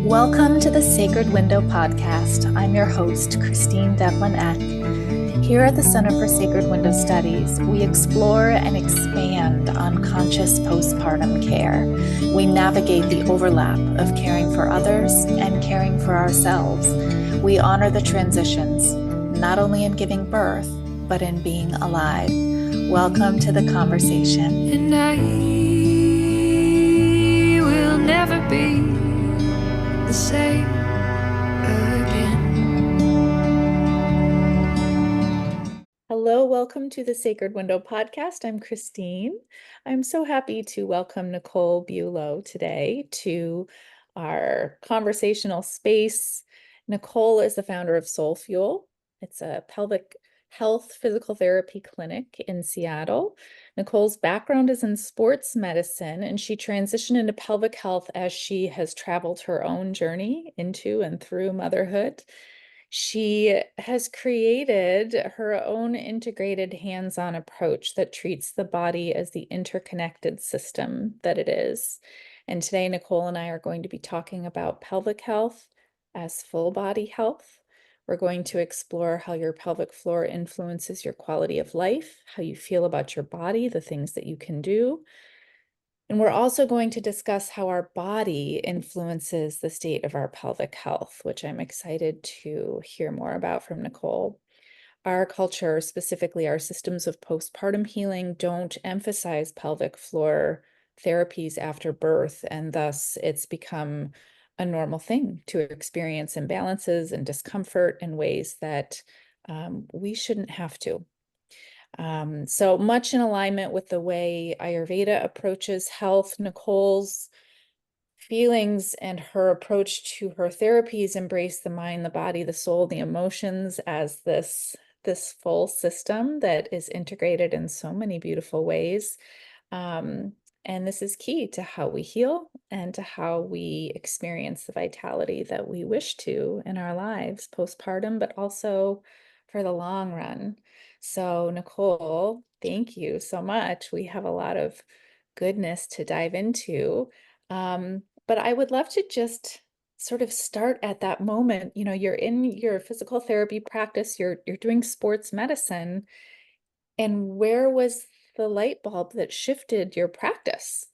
Welcome to the Sacred Window podcast. I'm your host, Christine Devlin Eck. Here at the Center for Sacred Window Studies, we explore and expand on conscious postpartum care. We navigate the overlap of caring for others and caring for ourselves. We honor the transitions, not only in giving birth, but in being alive. Welcome to the conversation. And I will never be the same again. Hello, welcome to the Sacred Window podcast. I'm Christine. I'm so happy to welcome Nicole Bulow today to our conversational space. Nicole is the founder of SolFuel. It's a pelvic health physical therapy clinic in Seattle. Nicole's background is in sports medicine, and she transitioned into pelvic health as she has traveled her own journey into and through motherhood. She has created her own integrated hands-on approach that treats the body as the interconnected system that it is. And today, Nicole and I are going to be talking about pelvic health as full body health. We're going to explore how your pelvic floor influences your quality of life, how you feel about your body, the things that you can do. And we're also going to discuss how our body influences the state of our pelvic health, which I'm excited to hear more about from Nicole. Our culture, specifically our systems of postpartum healing, don't emphasize pelvic floor therapies after birth, and thus it's become a normal thing to experience imbalances and discomfort in ways that we shouldn't have to. So much in alignment with the way Ayurveda approaches health. Nicole's feelings and her approach to her therapies embrace the mind, the body, the soul, the emotions as this full system that is integrated in so many beautiful ways. And this is key to how we heal and to how we experience the vitality that we wish to in our lives postpartum, but also for the long run. So, Nicole, thank you so much. We have a lot of goodness to dive into. But I would love to just sort of start at that moment. You know, you're in your physical therapy practice, you're doing sports medicine, and where was the light bulb that shifted your practice?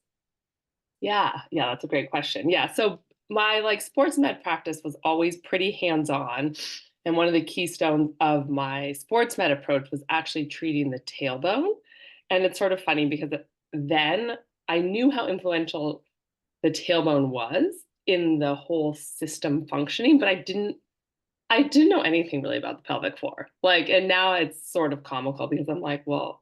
Yeah, that's a great question. Yeah, so my sports med practice was always pretty hands-on. And one of the keystones of my sports med approach was actually treating the tailbone. And it's sort of funny because then I knew how influential the tailbone was in the whole system functioning, but I didn't know anything really about the pelvic floor. And now it's sort of comical because I'm like, well,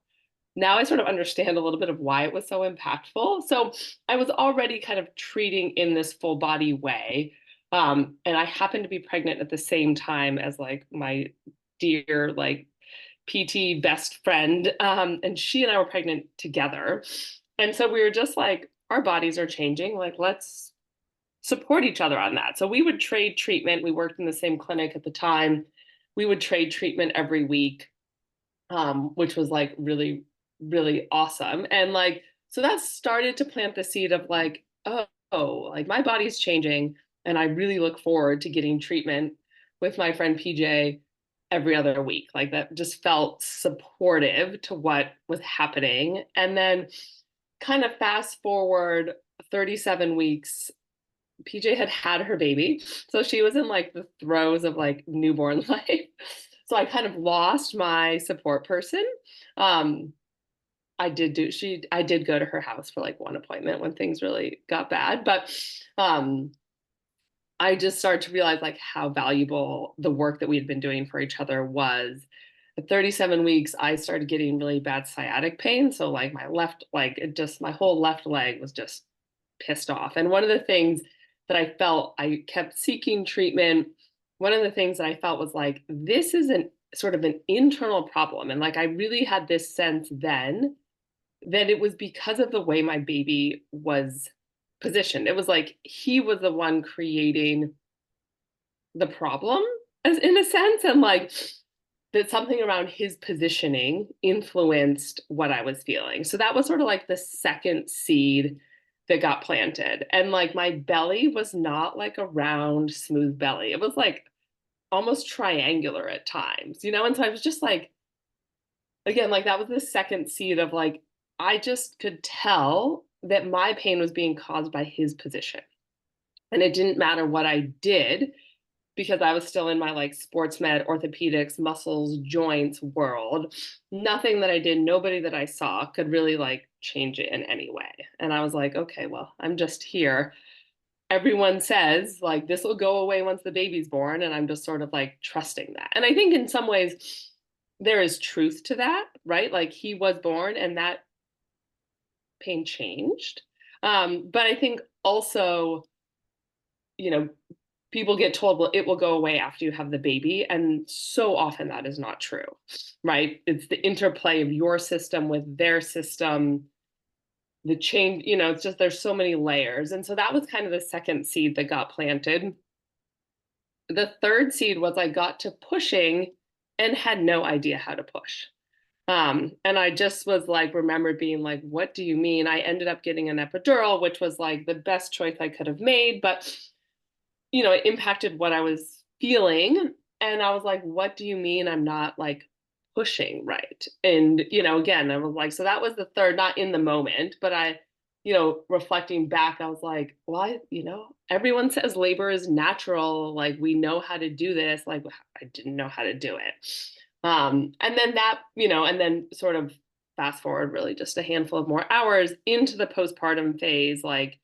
now I sort of understand a little bit of why it was so impactful. So I was already kind of treating in this full body way. And I happened to be pregnant at the same time as my dear PT best friend. And she and I were pregnant together. And so we were just like, our bodies are changing. Let's support each other on that. So we would trade treatment. We worked in the same clinic at the time. We would trade treatment every week, which was really, really awesome. And so that started to plant the seed of my body's changing. And I really look forward to getting treatment with my friend PJ every other week. That just felt supportive to what was happening. And then kind of fast forward 37 weeks, PJ had her baby. So she was in the throes of newborn life. So I kind of lost my support person. I did go to her house for one appointment when things really got bad, but I just started to realize how valuable the work that we had been doing for each other was. At 37 weeks, I started getting really bad sciatic pain. So my left, my whole left leg was just pissed off. And one of the things that I felt, I kept seeking treatment. One of the things that I felt was this is an sort of an internal problem. And I really had this sense then that it was because of the way my baby was positioned. It was he was the one creating the problem, as in a sense, and that something around his positioning influenced what I was feeling. So that was sort of the second seed that got planted. And like my belly was not like a round, smooth belly. It was like almost triangular at times, you know? And so I was just like, again, like that was the second seed of like, I just could tell that my pain was being caused by his position. And it didn't matter what I did because I was still in my like sports med, orthopedics, muscles, joints world. Nothing that I did, nobody that I saw could really like change it in any way. And I was like, okay, well, I'm just here. Everyone says like this will go away once the baby's born. And I'm just sort of like trusting that. And I think in some ways, there is truth to that, right? Like he was born and that pain changed. But I think also, you know, people get told, well, it will go away after you have the baby. And so often that is not true, right? It's the interplay of your system with their system, the change, you know, it's just there's so many layers. And so that was kind of the second seed that got planted. The third seed was I got to pushing and had no idea how to push. And I just was like, remembered being like, what do you mean? I ended up getting an epidural, which was like the best choice I could have made, but you know, it impacted what I was feeling. And I was like, what do you mean I'm not like pushing right? And, you know, again, I was like, so that was the third, not in the moment, but you know, reflecting back, I was like, well, you know, everyone says labor is natural. Like we know how to do this. Like I didn't know how to do it. And then that, you know, and then sort of fast forward really just a handful of more hours into the postpartum phase, like,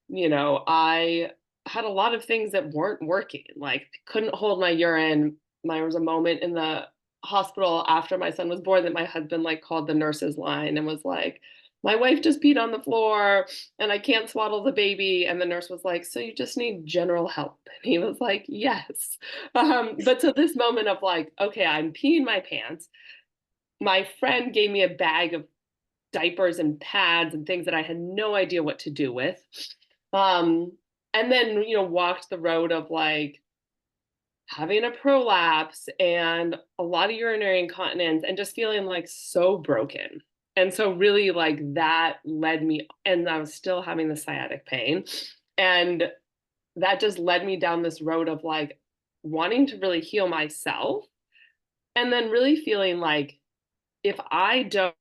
you know, I had a lot of things that weren't working. Like I couldn't hold my urine. There was a moment in the hospital after my son was born that my husband like called the nurse's line and was like, my wife just peed on the floor and I can't swaddle the baby. And the nurse was like, so you just need general help. And he was like, yes. But so this moment of like, okay, I'm peeing my pants. My friend gave me a bag of diapers and pads and things that I had no idea what to do with. Um, and then, you know, walked the road of like having a prolapse and a lot of urinary incontinence and just feeling like so broken. And so really like that led me, and I was still having the sciatic pain. And that just led me down this road of like wanting to really heal myself. And then really feeling like if I don't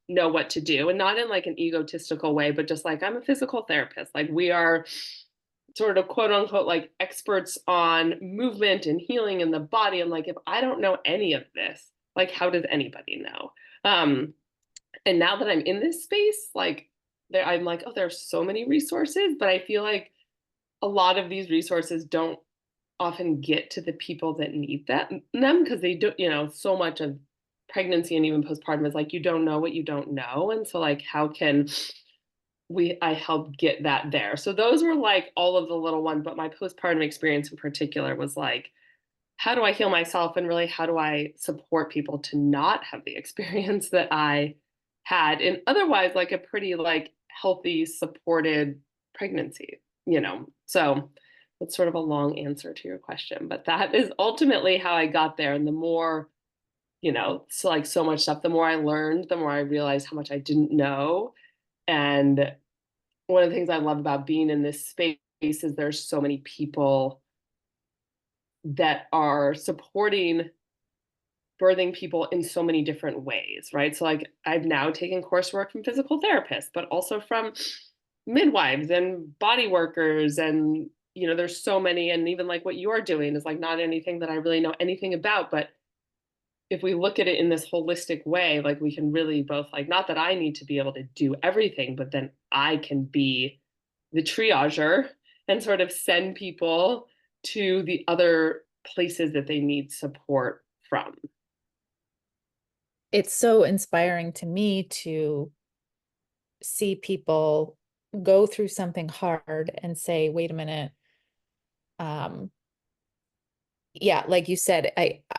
know what to do, and not in like an egotistical way, but just like I'm a physical therapist, like we are sort of quote unquote like experts on movement and healing in the body. I'm like, if I don't know any of this, like how does anybody know? And now that I'm in this space, like I'm like, oh, there's so many resources, but I feel like a lot of these resources don't often get to the people that need them because they don't, you know, so much of pregnancy and even postpartum is like you don't know what you don't know. And so like how can I help get that there. So those were like all of the little ones, but my postpartum experience in particular was like, how do I heal myself and really how do I support people to not have the experience that I had in otherwise like a pretty like healthy, supported pregnancy, you know? So that's sort of a long answer to your question, but that is ultimately how I got there. And the more, you know, so like so much stuff, the more I learned, the more I realized how much I didn't know. And one of the things I love about being in this space is there's so many people that are supporting birthing people in so many different ways, right? So like I've now taken coursework from physical therapists, but also from midwives and body workers and you know there's so many, and even like what you're doing is like not anything that I really know anything about, but if we look at it in this holistic way, like we can really both like, not that I need to be able to do everything, but then I can be the triager and sort of send people to the other places that they need support from. It's so inspiring to me to see people go through something hard and say, wait a minute, yeah, like you said,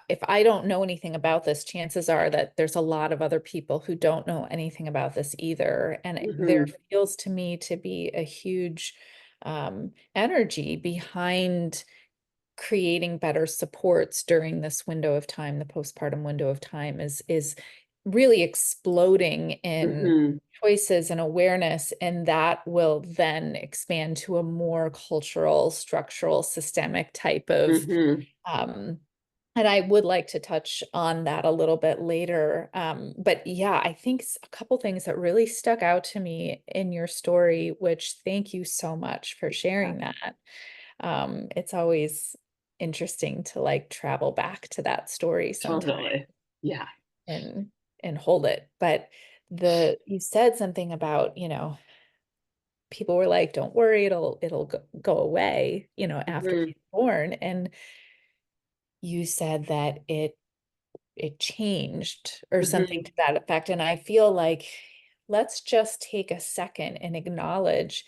if I don't know anything about this, chances are that there's a lot of other people who don't know anything about this either. And there feels to me to be a huge energy behind creating better supports during this window of time. The postpartum window of time is really exploding in Mm-hmm. choices and awareness, and that will then expand to a more cultural, structural, systemic type of Mm-hmm. and I would like to touch on that a little bit later. But yeah, I think a couple things that really stuck out to me in your story, which thank you so much for Yeah, sharing that. It's always interesting to like travel back to that story sometime totally. Yeah. and hold it. But you said something about, people were like, don't worry, it'll go away, after Mm-hmm. he's born. And you said that it changed or something Mm-hmm. to that effect. And I feel like let's just take a second and acknowledge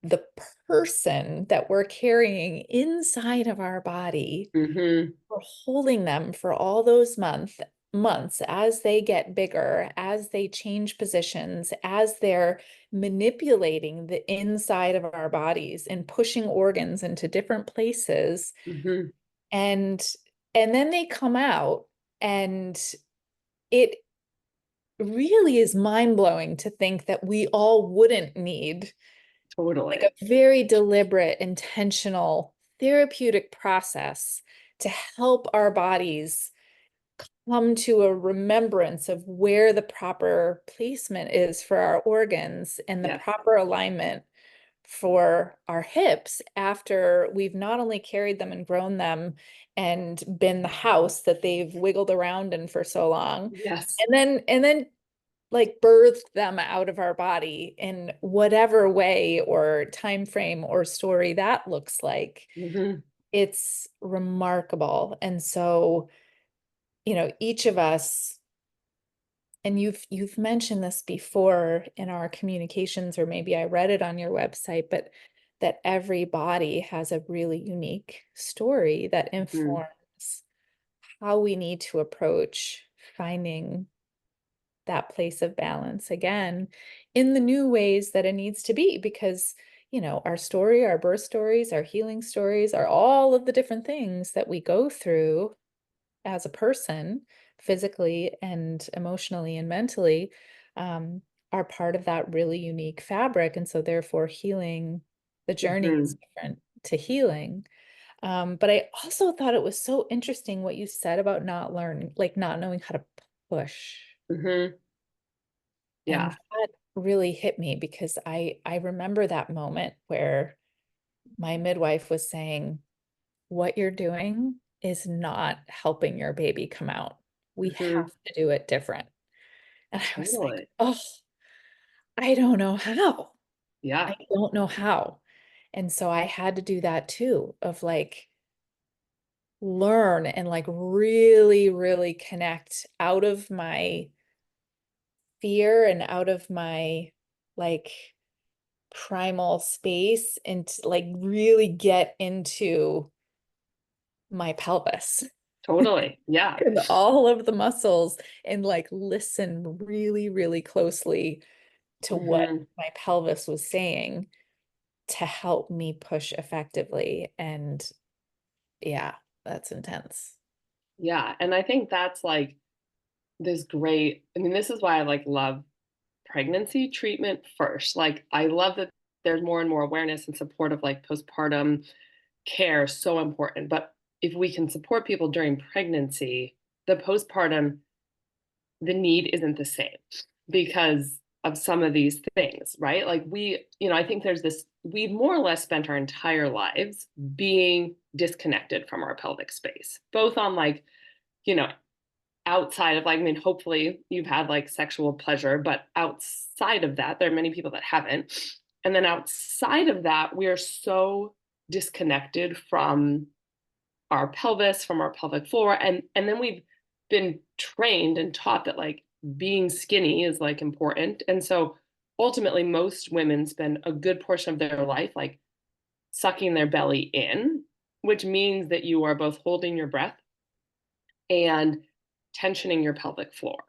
the person that we're carrying inside of our body. Mm-hmm. We're holding them for all those months as they get bigger, as they change positions, as they're manipulating the inside of our bodies and pushing organs into different places. Mm-hmm. And then they come out, and it really is mind-blowing to think that we all wouldn't need like Totally. a very deliberate, intentional therapeutic process to help our bodies come to a remembrance of where the proper placement is for our organs and the Yes. proper alignment for our hips after we've not only carried them and grown them and been the house that they've wiggled around in for so long, Yes. and then like birthed them out of our body in whatever way or time frame or story that looks like. Mm-hmm. It's remarkable. And so, each of us, and you've mentioned this before in our communications, or maybe I read it on your website, but that every body has a really unique story that Mm-hmm. informs how we need to approach finding that place of balance again in the new ways that it needs to be, because our story, our birth stories, our healing stories are all of the different things that we go through as a person, physically and emotionally and mentally, um, are part of that really unique fabric. And so therefore healing, the journey Mm-hmm. is different to healing. But I also thought it was so interesting what you said about not learning, like not knowing how to push. Mm-hmm. And Yeah. that really hit me because I remember that moment where my midwife was saying, what you're doing is not helping your baby come out. We Mm-hmm. have to do it different. And I was like, Totally. oh, I don't know how. I Yeah. don't know how. And so I had to do that too, of like learn and like really, really connect out of my fear and out of my like primal space and like really get into my pelvis Totally. Yeah. and all of the muscles and like listen really, really closely to what Mm-hmm. my pelvis was saying to help me push effectively. And yeah, that's intense. Yeah. And I think that's like this great, I mean, this is why I like love pregnancy treatment first. Like, I love that there's more and more awareness and support of like postpartum care, so important. But if we can support people during pregnancy, the postpartum, the need isn't the same because of some of these things, right? Like, I think there's this, we've more or less spent our entire lives being disconnected from our pelvic space, both on like, you know, outside of like, I mean, hopefully you've had like sexual pleasure, but outside of that, there are many people that haven't. And then outside of that, we are so disconnected from our pelvis, from our pelvic floor. And then we've been trained and taught that like being skinny is like important. And so ultimately, most women spend a good portion of their life like sucking their belly in, which means that you are both holding your breath and tensioning your pelvic floor.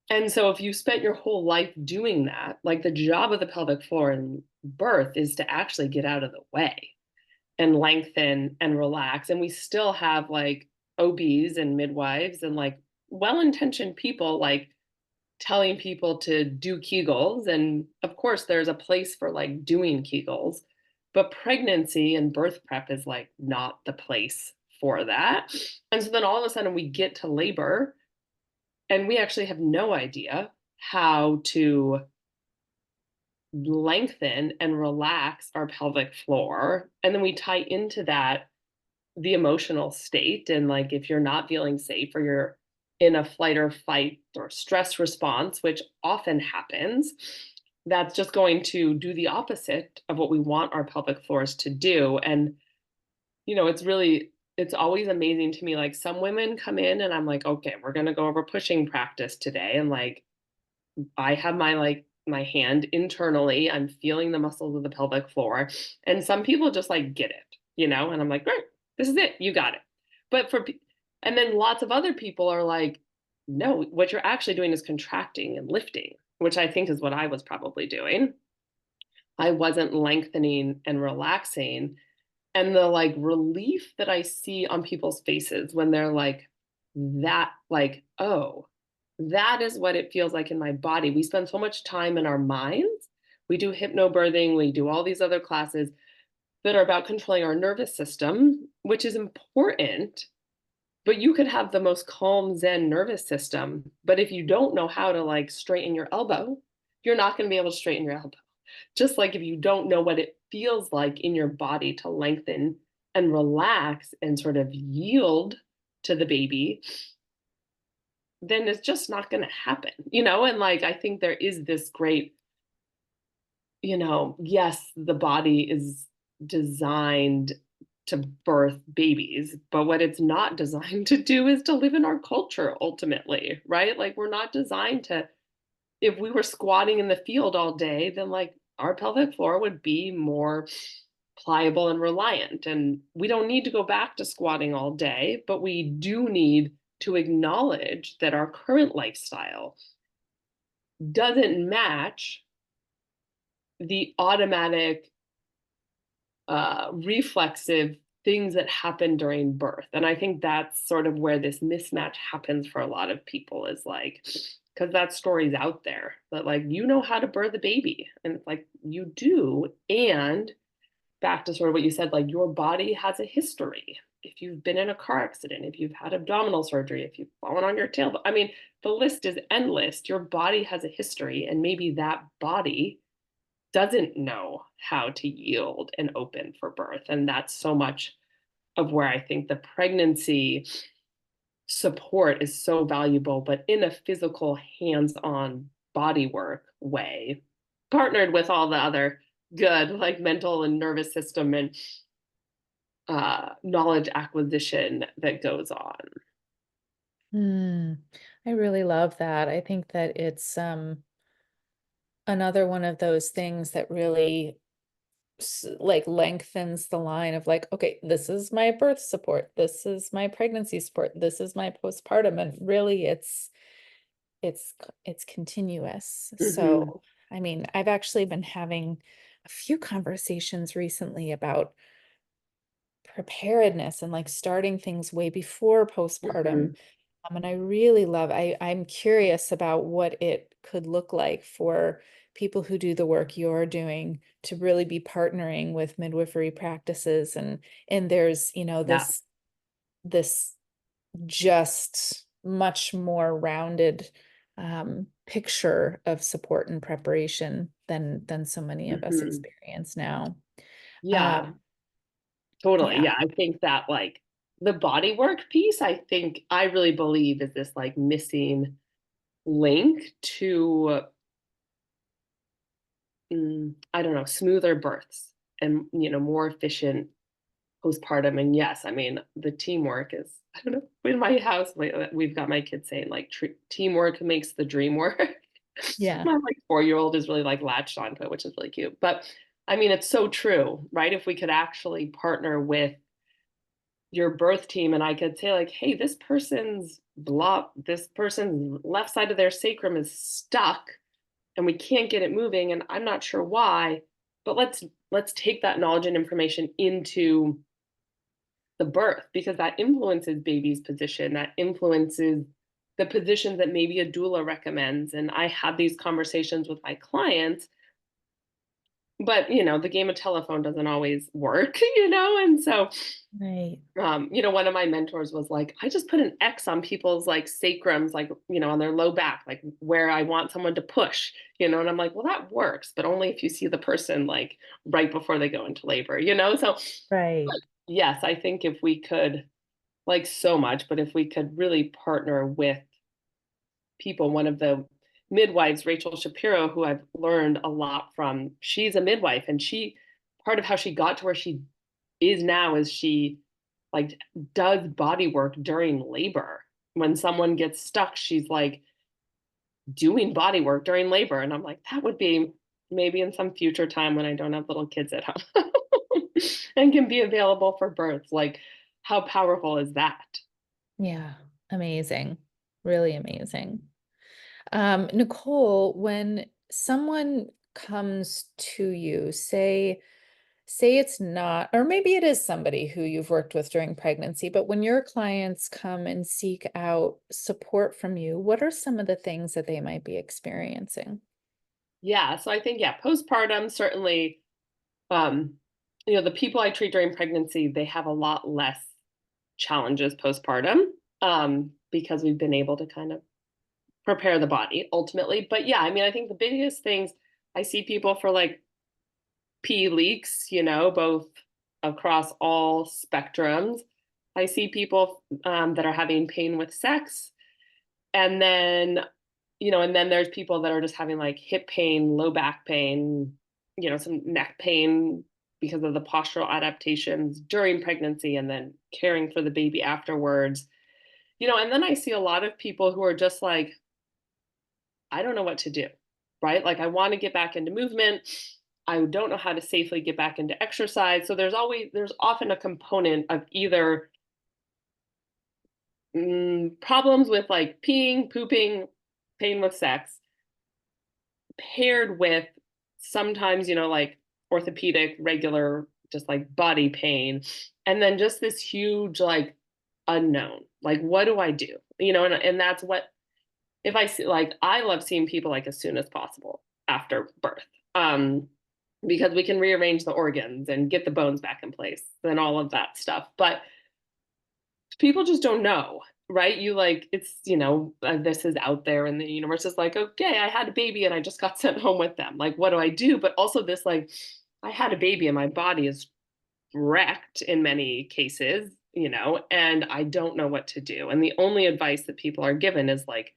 And so if you spent your whole life doing that, like the job of the pelvic floor in birth is to actually get out of the way and lengthen and relax. And we still have like OBs and midwives and like well-intentioned people like telling people to do Kegels. And of course, there's a place for like doing Kegels, but pregnancy and birth prep is like not the place for that. And so then all of a sudden we get to labor and we actually have no idea how to lengthen and relax our pelvic floor. And then we tie into that the emotional state. And like if you're not feeling safe or you're in a flight or fight or stress response, which often happens, that's just going to do the opposite of what we want our pelvic floors to do. And, it's always amazing to me. Like some women come in and I'm like, okay, we're going to go over pushing practice today. And like, I have my hand internally, I'm feeling the muscles of the pelvic floor. And some people just like get it, and I'm like, great, this is it, you got it. But and then lots of other people are like, no, what you're actually doing is contracting and lifting, which I think is what I was probably doing. I wasn't lengthening and relaxing. And the like relief that I see on people's faces when they're like, oh, that is what it feels like in my body. We spend so much time in our minds. We do hypnobirthing, we do all these other classes that are about controlling our nervous system, which is important. But you could have the most calm Zen nervous system. But if you don't know how to like straighten your elbow, you're not going to be able to straighten your elbow. Just like if you don't know what it feels like in your body to lengthen and relax and sort of yield to the baby, then it's just not going to happen. And like I think there is this great, yes, the body is designed to birth babies, but what it's not designed to do is to live in our culture ultimately, right? Like we're not designed to, if we were squatting in the field all day, then like our pelvic floor would be more pliable and reliant. And we don't need to go back to squatting all day, but we do need to acknowledge that our current lifestyle doesn't match the automatic, reflexive things that happen during birth. And I think that's sort of where this mismatch happens for a lot of people is like, because that story's out there that like, how to birth a baby. And it's like, you do. And back to sort of what you said, like your body has a history. If you've been in a car accident, if you've had abdominal surgery, if you've fallen on your tail, I mean, the list is endless. Your body has a history, and maybe that body doesn't know how to yield and open for birth. And that's so much of where I think the pregnancy support is so valuable, but in a physical, hands-on body work way, partnered with all the other good, like mental and nervous system and knowledge acquisition that goes on. I really love that. I think that it's another one of those things that really like lengthens the line of like, okay, this is my birth support, this is my pregnancy support, this is my postpartum, and really it's continuous. So I mean, I've actually been having a few conversations recently about preparedness and like starting things way before postpartum. And I really I'm curious about what it could look like for people who do the work you're doing to really be partnering with midwifery practices. And there's, Yeah. this just much more rounded picture of support and preparation than so many of us experience now. Yeah, totally. Yeah. Yeah. I think that like the body work piece, I think I really believe is this like missing link to, I don't know, smoother births and, more efficient postpartum. And yes, I mean, the teamwork is, I don't know, in my house, we've got my kids saying like teamwork makes the dream work. Yeah. My like 4-year-old is really like latched onto it, which is really cute. But I mean, it's so true, right? If we could actually partner with your birth team and I could say like, hey, this person's left side of their sacrum is stuck and we can't get it moving and I'm not sure why, but let's take that knowledge and information into the birth because that influences baby's position, that influences the positions that maybe a doula recommends. And I have these conversations with my clients, but the game of telephone doesn't always work, and so Right. one of my mentors was like, I just put an X on people's like sacrums, like, on their low back, like where I want someone to push, and I'm like, well, that works, but only if you see the person like right before they go into labor, so Right. yes, I think if we could, like so much, but if we could really partner with people, one of the midwives, Rachel Shapiro, who I've learned a lot from, she's a midwife, and part of how she got to where she is now is she like does body work during labor. When someone gets stuck, she's like doing body work during labor. And I'm like, that would be maybe in some future time when I don't have little kids at home and can be available for birth. Like, how powerful is that? Yeah. Amazing. Really amazing. Nicole, when someone comes to you, say it's not, or maybe it is somebody who you've worked with during pregnancy, but when your clients come and seek out support from you, what are some of the things that they might be experiencing? Yeah. So I think, yeah, postpartum, certainly, um, the people I treat during pregnancy, they have a lot less challenges postpartum, because we've been able to kind of prepare the body ultimately. But yeah, I mean, I think the biggest things I see people for like pee leaks, both across all spectrums. I see people that are having pain with sex. And then, and then there's people that are just having like hip pain, low back pain, some neck pain because of the postural adaptations during pregnancy and then caring for the baby afterwards. And then I see a lot of people who are just like, I don't know what to do, right? Like, I want to get back into movement. I don't know how to safely get back into exercise. So there's often a component of either problems with like peeing, pooping, pain with sex, paired with sometimes, like orthopedic, regular, just like body pain. And then just this huge, like, unknown. Like, what do I do? And that's what, if I see, like, I love seeing people like as soon as possible after birth. Because we can rearrange the organs and get the bones back in place and all of that stuff. But people just don't know, right? You like, it's, this is out there and the universe is like, okay, I had a baby and I just got sent home with them. Like, what do I do? But also this, like, I had a baby and my body is wrecked in many cases, and I don't know what to do. And the only advice that people are given is like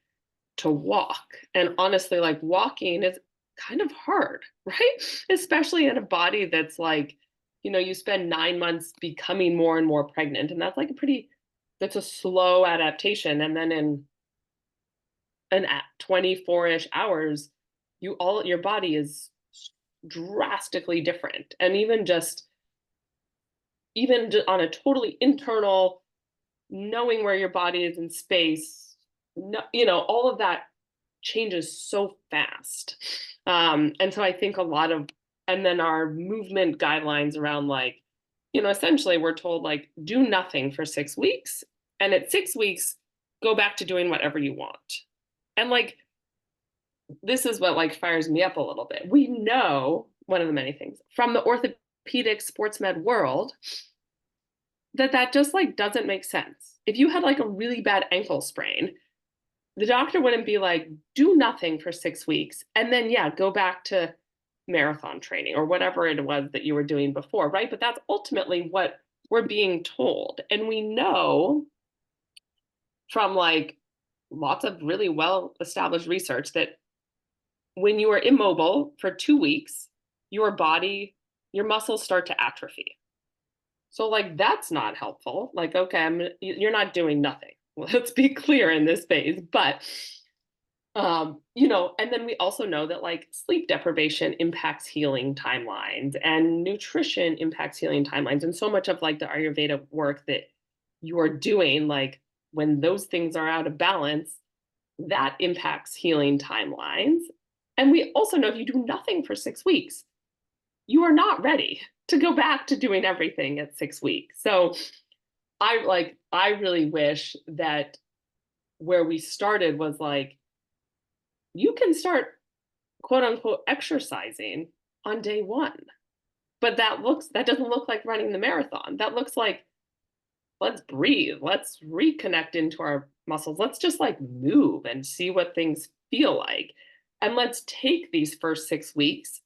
to walk. And honestly, like, walking is kind of hard, right? Especially in a body that's like, you spend 9 months becoming more and more pregnant. And that's like that's a slow adaptation. And then in an 24-ish hours, your body is drastically different. And even on a totally internal, knowing where your body is in space, all of that changes so fast. And so I think and then our movement guidelines around like, essentially we're told like, do nothing for 6 weeks. And at 6 weeks, go back to doing whatever you want. And like, this is what like fires me up a little bit. We know, one of the many things from the orthopedic sports med world, that just like doesn't make sense. If you had like a really bad ankle sprain, the doctor wouldn't be like, do nothing for 6 weeks and then, yeah, go back to marathon training or whatever it was that you were doing before, right? But that's ultimately what we're being told. And we know from like lots of really well established research that when you are immobile for 2 weeks, your muscles start to atrophy. So like, that's not helpful. Like, okay, you're not doing nothing. Let's be clear in this phase. But, and then we also know that like sleep deprivation impacts healing timelines and nutrition impacts healing timelines. And so much of like the Ayurveda work that you're doing, like when those things are out of balance, that impacts healing timelines. And we also know if you do nothing for 6 weeks, you are not ready to go back to doing everything at 6 weeks. So I really wish that where we started was like, you can start quote unquote exercising on day one. But that doesn't look like running the marathon. That looks like, let's breathe, let's reconnect into our muscles, let's just like move and see what things feel like. And let's take these first 6 weeks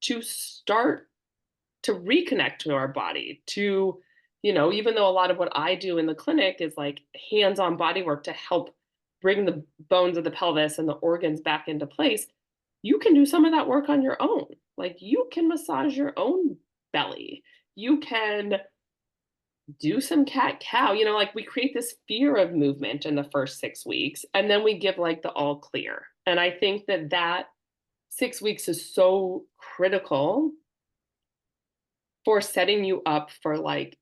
to start to reconnect to our body, to, even though a lot of what I do in the clinic is like hands-on body work to help bring the bones of the pelvis and the organs back into place, you can do some of that work on your own. Like you can massage your own belly. You can do some cat cow, like we create this fear of movement in the first 6 weeks, and then we give like the all clear. And I think that 6 weeks is so critical for setting you up for like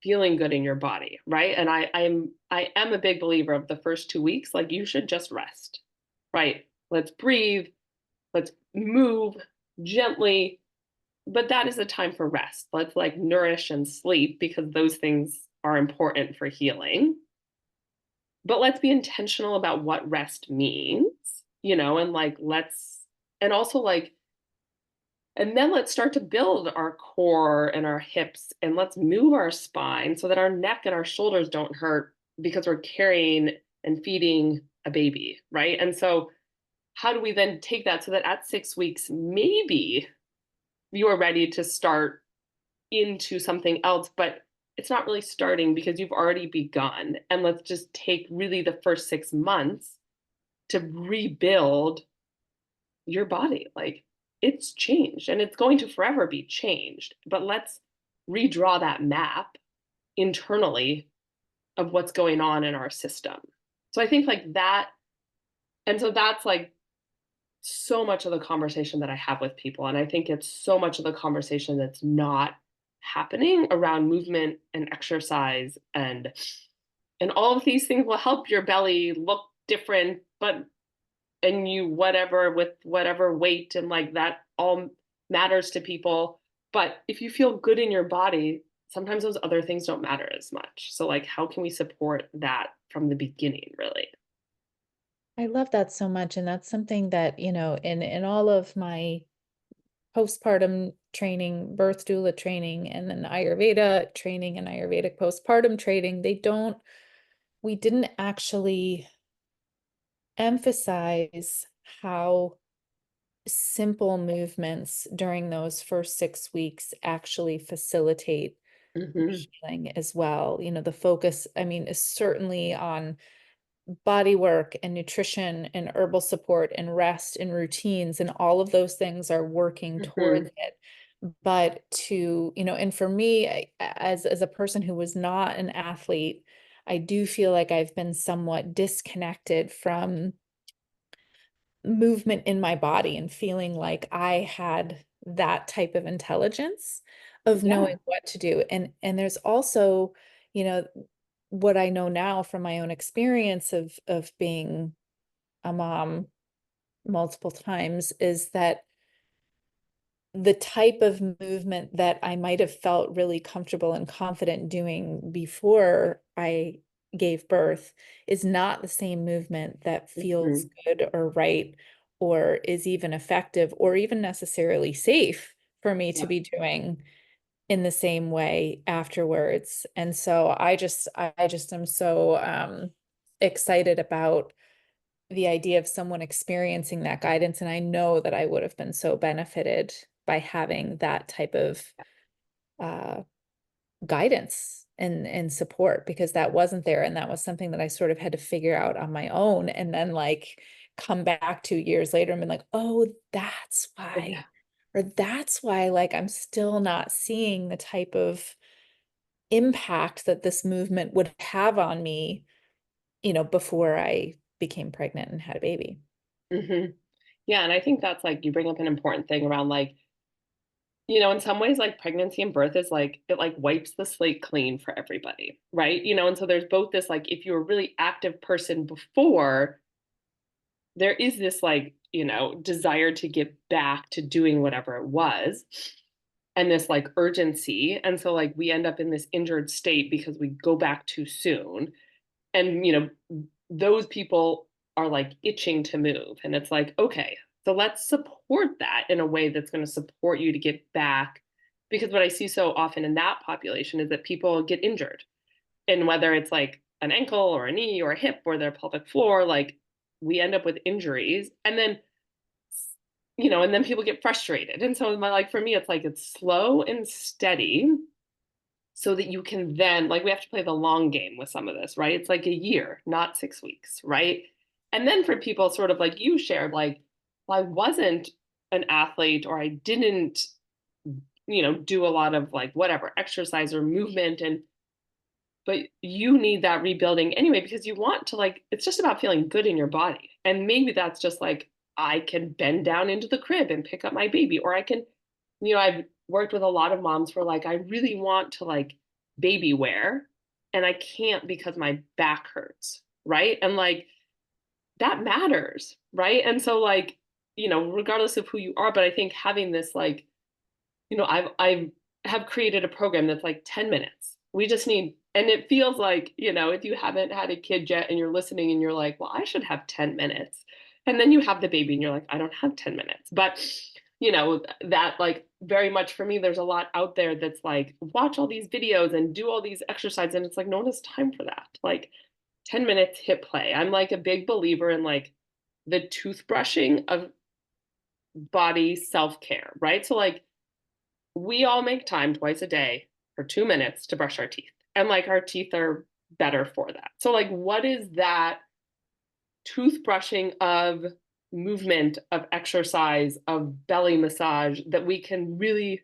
feeling good in your body, right? And I am a big believer of the first 2 weeks, like you should just rest, right? Let's breathe, let's move gently, but that is a time for rest. Let's like nourish and sleep because those things are important for healing. But let's be intentional about what rest means, and like and also like, and then let's start to build our core and our hips, and let's move our spine so that our neck and our shoulders don't hurt because we're carrying and feeding a baby, right? And so, how do we then take that so that at 6 weeks, maybe you are ready to start into something else, but it's not really starting because you've already begun. And let's just take really the first 6 months to rebuild your body. Like it's changed and it's going to forever be changed, but let's redraw that map internally of what's going on in our system. So I think like that, and so that's like so much of the conversation that I have with people. And I think it's so much of the conversation that's not happening around movement and exercise, and all of these things will help your belly look different, but and you whatever with whatever weight, and like that all matters to people. But if you feel good in your body, sometimes those other things don't matter as much. So like how can we support that from the beginning, really? I love that so much. And that's something that, in all of my postpartum training, birth doula training, and then Ayurveda training and Ayurvedic postpartum training, we didn't actually emphasize how simple movements during those first 6 weeks actually facilitate Mm-hmm. healing as well. The focus, I mean, is certainly on body work and nutrition and herbal support and rest and routines, and all of those things are working Mm-hmm. towards it. But and for me, as a person who was not an athlete, I do feel like I've been somewhat disconnected from movement in my body and feeling like I had that type of intelligence of knowing Yeah. what to do. And there's also, you know, what I know now from my own experience of being a mom multiple times is that the type of movement that I might have felt really comfortable and confident doing before I gave birth is not the same movement that feels Mm-hmm. good or right or is even effective or even necessarily safe for me to Yeah. be doing in the same way afterwards. And so I just am so excited about the idea of someone experiencing that guidance. And I know that I would have been so benefited by having that type of uh, guidance and support, because that wasn't there. And that was something that I sort of had to figure out on my own. And then like come back 2 years later and been like, oh, that's Yeah. why, or that's why like I'm still not seeing the type of impact that this movement would have on me, before I became pregnant and had a baby. Mm-hmm. Yeah. And I think that's like you bring up an important thing around like, in some ways, like pregnancy and birth is like it like wipes the slate clean for everybody, right? And so there's both this like if you're a really active person before, there is this like, desire to get back to doing whatever it was, and this like urgency. And so like we end up in this injured state because we go back too soon. And, those people are like itching to move. And it's like, okay, so let's support that in a way that's going to support you to get back. Because what I see so often in that population is that people get injured. And whether it's like an ankle or a knee or a hip or their pelvic floor, like we end up with injuries. And then, and then people get frustrated. And so for me, it's like it's slow and steady so that you can then, like, we have to play the long game with some of this, right? It's like a year, not 6 weeks, right? And then for people sort of like you shared, like, well, I wasn't an athlete, or I didn't, do a lot of like whatever exercise or movement, but you need that rebuilding anyway, because you want to, like, it's just about feeling good in your body. And maybe that's just like, I can bend down into the crib and pick up my baby, or I can, I've worked with a lot of moms who are like, I really want to like baby wear and I can't because my back hurts. Right. And like, that matters. Right. And so like, regardless of who you are, but I think having this, like, I have created a program that's like 10 minutes. We just need, and it feels like, if you haven't had a kid yet and you're listening and you're like, well, I should have 10 minutes. And then you have the baby and you're like, I don't have 10 minutes. But, that, like, very much for me, there's a lot out there that's like, watch all these videos and do all these exercises. And it's like, no one has time for that. Like 10 minutes, hit play. I'm like a big believer in like the toothbrushing of body self-care, right? So like, we all make time twice a day for 2 minutes to brush our teeth. And like our teeth are better for that. So like, what is that toothbrushing of movement, of exercise, of belly massage that we can really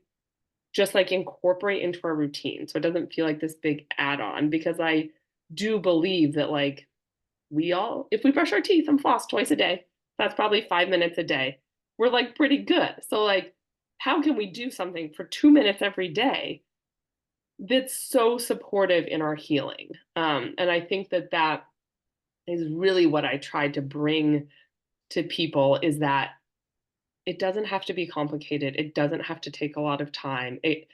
just like incorporate into our routine, so it doesn't feel like this big add-on? Because I do believe that, like, we all, if we brush our teeth and floss twice a day, that's probably 5 minutes a day, we're like pretty good. So like, how can we do something for 2 minutes every day that's so supportive in our healing? And I think that is really what I tried to bring to people, is that it doesn't have to be complicated. It doesn't have to take a lot of time. It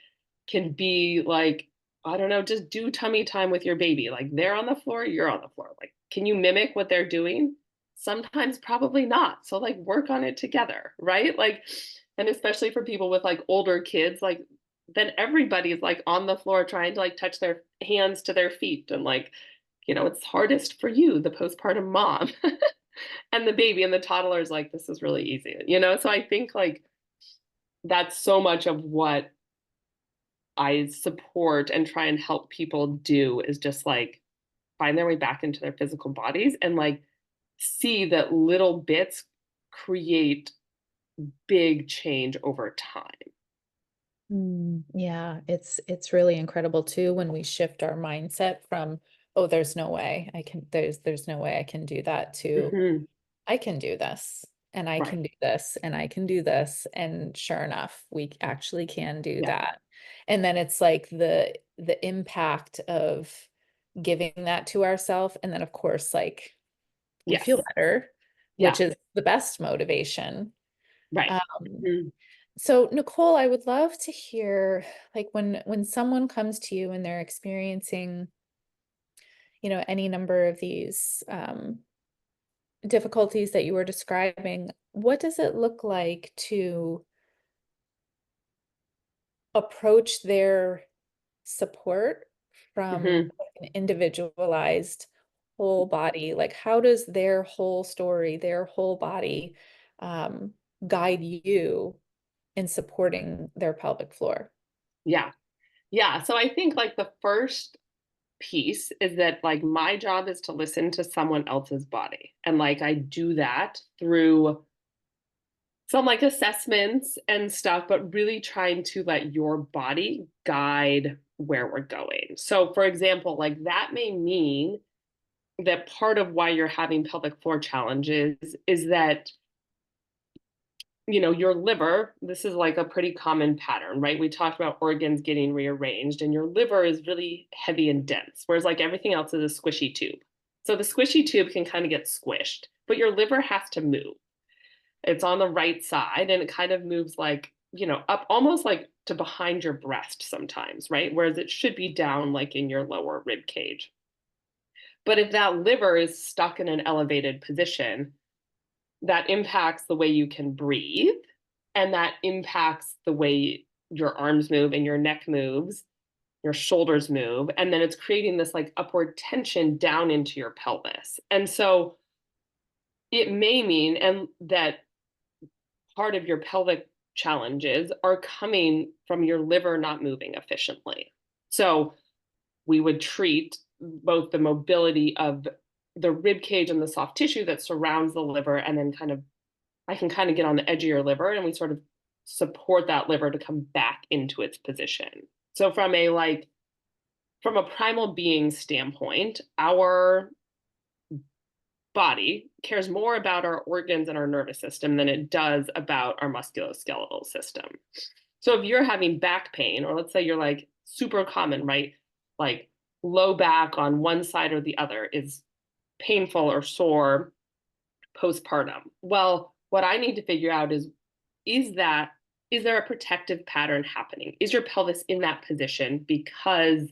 can be like, I don't know, just do tummy time with your baby. Like, they're on the floor, you're on the floor. Like, can you mimic what they're doing? Sometimes probably not. So like, work on it together, right? Like, and especially for people with like older kids, like, then everybody's like on the floor trying to like touch their hands to their feet. And like, it's hardest for you, the postpartum mom. And the baby and the toddler is like, this is really easy, So I think like that's so much of what I support and try and help people do, is just like find their way back into their physical bodies and like see that little bits create big change over time. Yeah, it's really incredible too when we shift our mindset from, oh, there's no way I can, there's no way I can do that, to Hmm. I can do this, and I Right. can do this, and I can do this. And sure enough, we actually can do Yeah. that. And then it's like the impact of giving that to ourselves. And then of course, like, we feel Yes. better, Yeah. which is the best motivation. Right. Um, Mhm. so Nicole, I would love to hear, like, when someone comes to you and they're experiencing, any number of these difficulties that you were describing, what does it look like to approach their support from Mhm. like an individualized whole body? Like, how does their whole story, their whole body, um, guide you in supporting their pelvic floor? Yeah. Yeah. So I think like the first piece is that like my job is to listen to someone else's body. And like I do that through some like assessments and stuff, but really trying to let your body guide where we're going. So for example, like that may mean that part of why you're having pelvic floor challenges is that, your liver, this is like a pretty common pattern, right? We talked about organs getting rearranged, and your liver is really heavy and dense, whereas like everything else is a squishy tube. So the squishy tube can kind of get squished, but your liver has to move. It's on the right side and it kind of moves like, up almost like to behind your breast sometimes, right? Whereas it should be down like in your lower rib cage. But if that liver is stuck in an elevated position, that impacts the way you can breathe, and that impacts the way your arms move and your neck moves, your shoulders move, and then it's creating this like upward tension down into your pelvis. And so it may mean and that part of your pelvic challenges are coming from your liver not moving efficiently. So we would treat both the mobility of the rib cage and the soft tissue that surrounds the liver, and then I can kind of get on the edge of your liver, and we sort of support that liver to come back into its position. So from a primal being standpoint, our body cares more about our organs and our nervous system than it does about our musculoskeletal system. So if you're having back pain, or let's say you're like super common, right? Like low back on one side or the other is painful or sore postpartum. Well, what I need to figure out is there a protective pattern happening? Is your pelvis in that position because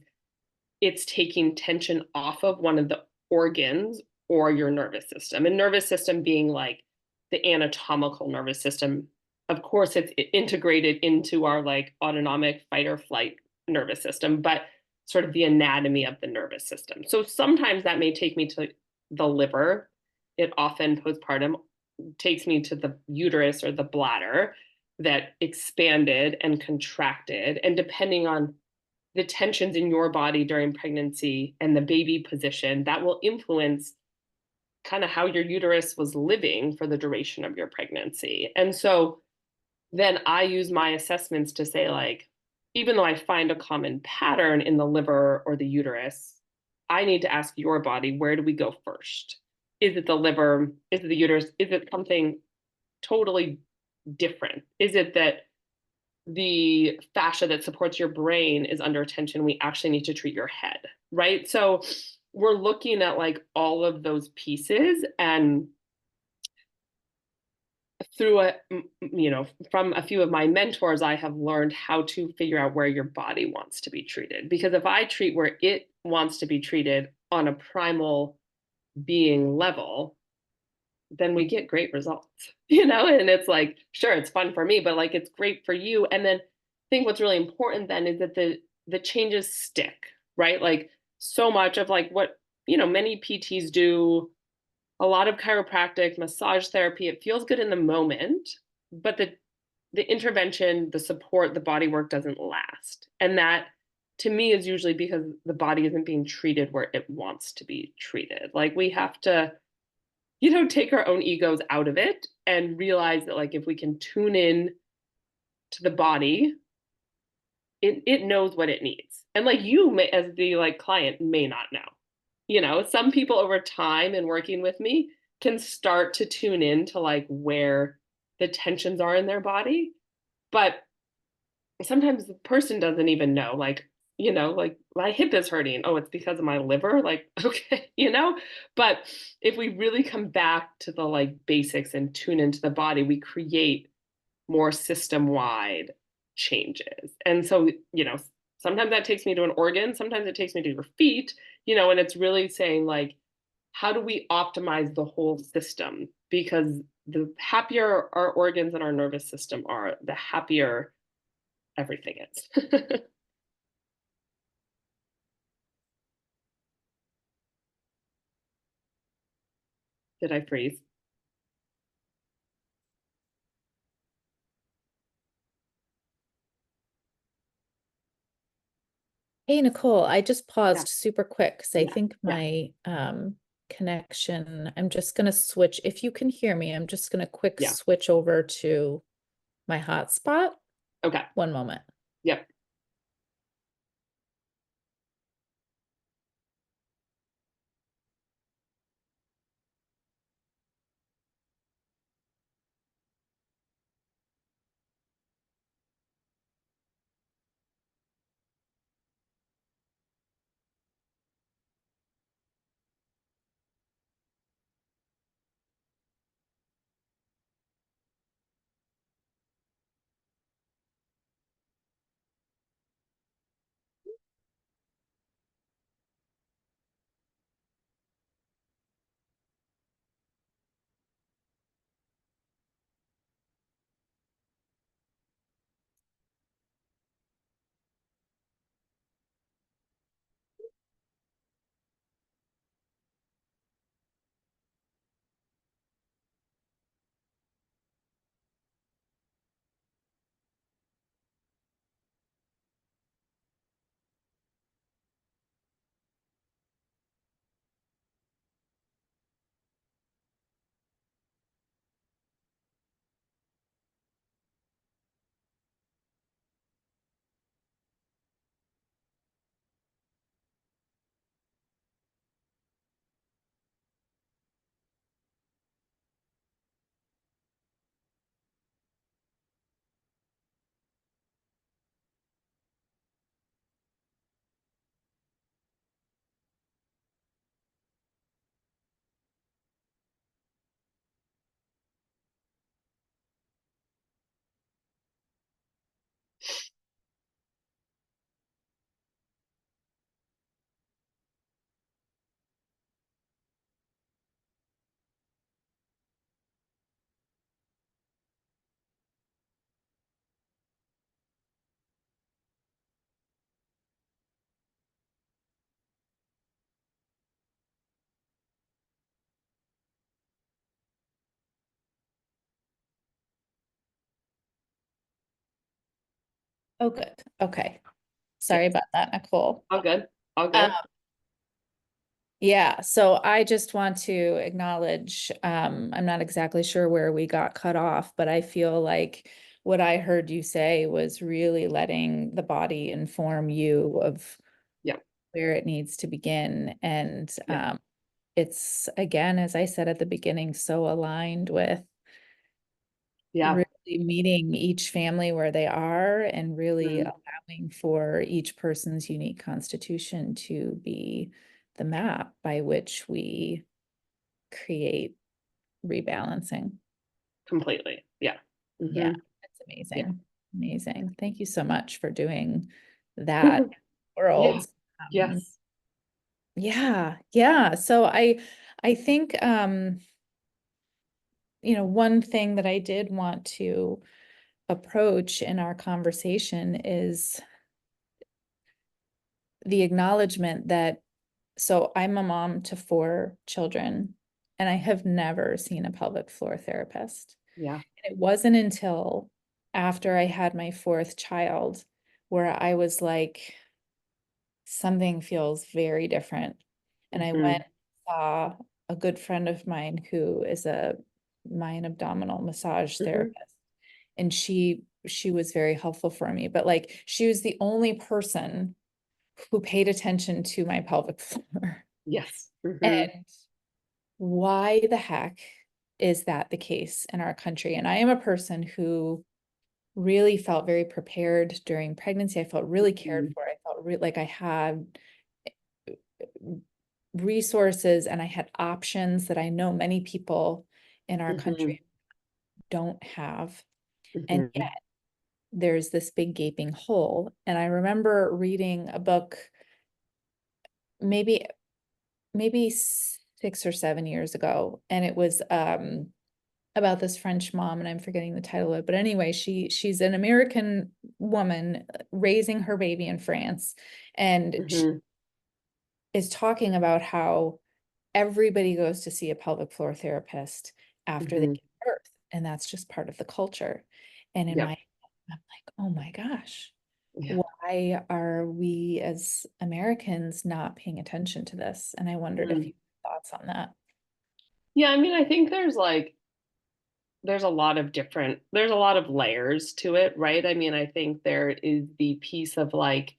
it's taking tension off of one of the organs or your nervous system? And nervous system being like the anatomical nervous system. Of course, it's integrated into our like autonomic fight or flight nervous system, but sort of the anatomy of the nervous system. So sometimes that may take me to the liver. It often postpartum takes me to the uterus or the bladder that expanded and contracted. And depending on the tensions in your body during pregnancy and the baby position, that will influence kind of how your uterus was living for the duration of your pregnancy. And so then I use my assessments to say, like, even though I find a common pattern in the liver or the uterus, I need to ask your body, where do we go first? Is it the liver? Is it the uterus? Is it something totally different? Is it that the fascia that supports your brain is under tension? We actually need to treat your head, right? So we're looking at like all of those pieces, and through from a few of my mentors, I have learned how to figure out where your body wants to be treated. Because if I treat where it wants to be treated on a primal being level, then we get great results, and it's like, sure, it's fun for me, but like it's great for you. And then I think what's really important then is that the changes stick, right? Like so much of like what, many PTs do, a lot of chiropractic, massage therapy, it feels good in the moment, but the intervention, the support, the body work doesn't last. And that to me is usually because the body isn't being treated where it wants to be treated. Like we have to, take our own egos out of it and realize that like if we can tune in to the body, it knows what it needs. And like you may, as the like client, may not know. Some people over time and working with me can start to tune in to like where the tensions are in their body, but sometimes the person doesn't even know, like, like my hip is hurting. Oh, it's because of my liver. Like, okay, but if we really come back to the like basics and tune into the body, we create more system-wide changes. And so, sometimes that takes me to an organ, sometimes it takes me to your feet, and it's really saying like, how do we optimize the whole system? Because the happier our organs and our nervous system are, the happier everything is. Did I freeze? Hey, Nicole, I just Yeah. paused super quick because I Yeah. think Yeah. my connection, I'm just going to switch. If you can hear me, I'm just going to quick Yeah. switch over to my hotspot. Okay. One moment. Yep. Oh, good. Okay. Sorry Yes. about that, Nicole. All good. All Um, good. yeah, so I just want to acknowledge, I'm not exactly sure where we got cut off, but I feel like what I heard you say was really letting the body inform you of Yeah. where it needs to begin. And Yeah. it's, again, as I said at the beginning, so aligned with Yeah. really meeting each family where they are and really Mhm. allowing for each person's unique constitution to be the map by which we create rebalancing. Completely. Yeah. Yeah, Hmm. it's Yeah. amazing. Amazing. Thank you so much for doing that Yeah. world. Yes. Yeah, yeah. So I think one thing that I did want to approach in our conversation is the acknowledgement that so I'm a mom to 4 children, and I have never seen a pelvic floor therapist. Yeah. And it wasn't until after I had my 4th child where I was like, something feels very different. And I went Hmm. and saw a good friend of mine who is a Mayan abdominal massage Hmm. therapist. And she was very helpful for me, but like she was the only person who paid attention to my pelvic floor. Yes. Hmm. And why the heck is that the case in our country? And I am a person who really felt very prepared during pregnancy. I felt really cared Hmm. for. I felt like I had resources and I had options that I know many people in our Hmm. country don't have. And Hmm. yet there's this big gaping hole. And I remember reading a book maybe 6 or 7 years ago, and it was about this French mom, and I'm forgetting the title of it. But anyway, she's an American woman raising her baby in France, and she Hmm. is talking about how everybody goes to see a pelvic floor therapist after they Hmm. give birth, and that's just part of the culture. And in Yep. my, I'm like, oh my gosh, Yeah. why are we as Americans not paying attention to this? And I wondered if Mm. you had thoughts on that. Yeah. I mean, I think there's a lot of layers to it, right? I mean, I think there is the piece of like,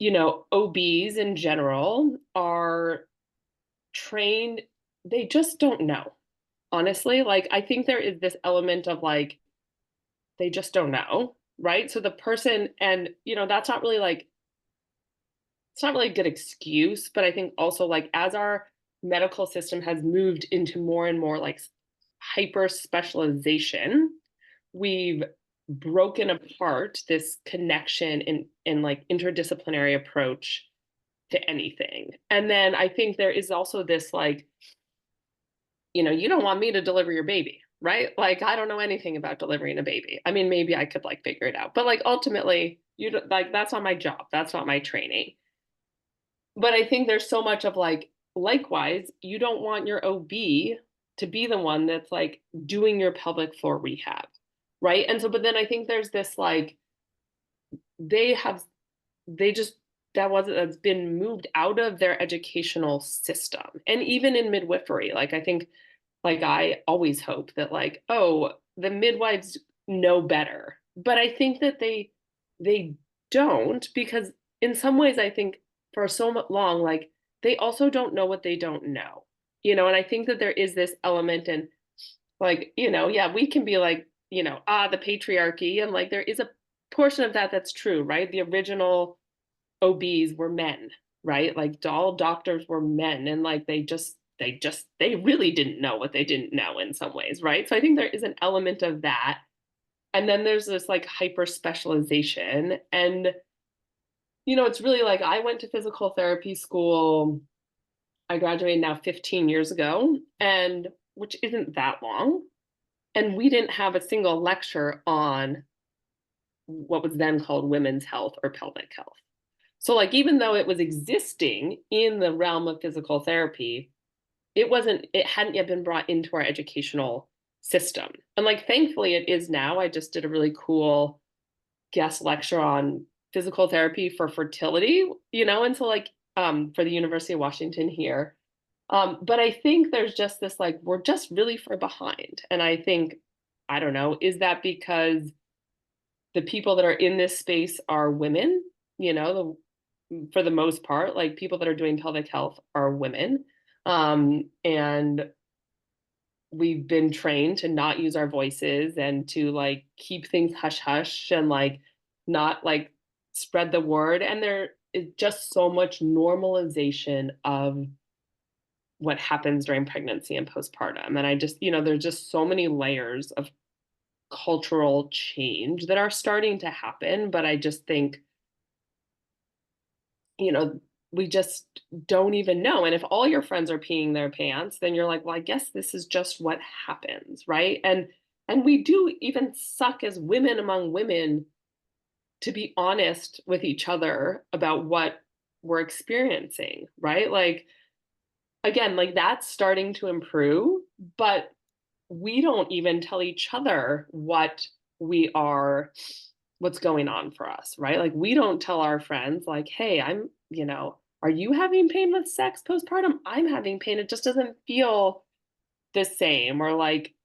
OBs in general are trained, they just don't know. Honestly, like I think there is this element of like they just don't know, right? So the person, and that's not really like it's not really a good excuse, but I think also like as our medical system has moved into more and more like hyper specialization, we've broken apart this connection in like interdisciplinary approach to anything. And then I think there is also this like, you don't want me to deliver your baby, right? Like I don't know anything about delivering a baby. I mean, maybe I could like figure it out, but like ultimately, you don't, like that's not my job. That's not my training. But I think there's so much of like, likewise, you don't want your OB to be the one that's like doing your pelvic floor rehab, right? And so, but then I think there's this like, they have, they just, that's been moved out of their educational system. And even in midwifery, like I think, like I always hope that like, oh, the midwives know better. But I think that they don't, because in some ways I think for so long like they also don't know what they don't know. And I think that there is this element in like, yeah, we can be like, the patriarchy, and like there is a portion of that that's true, right? The original OBs were men, right? Like all doctors were men, and like they really didn't know what they didn't know in some ways, right? So I think there is an element of that. And then there's this like hyper specialization. And it's really like I went to physical therapy school. I graduated now 15 years ago, and which isn't that long. And we didn't have a single lecture on what was then called women's health or pelvic health. So like even though it was existing in the realm of physical therapy, it hadn't yet been brought into our educational system. And like thankfully it is now. I just did a really cool guest lecture on physical therapy for fertility, and so like for the University of Washington here. But I think there's just this like, we're just really far behind. And I think, I don't know, is that because the people that are in this space are women, for the most part, like people that are doing pelvic health are women. And we've been trained to not use our voices and to like keep things hush hush and like not like spread the word. And there is just so much normalization of what happens during pregnancy and postpartum. And I just, there's just so many layers of cultural change that are starting to happen. But I just think, we just don't even know. And if all your friends are peeing their pants, then you're like, well, I guess this is just what happens, right? And we do even suck as women among women to be honest with each other about what we're experiencing, right? Like, again, like that's starting to improve, but we don't even tell each other what's going on for us, right? Like we don't tell our friends like, hey, are you having pain with sex postpartum? I'm having pain. It just doesn't feel the same. Or like,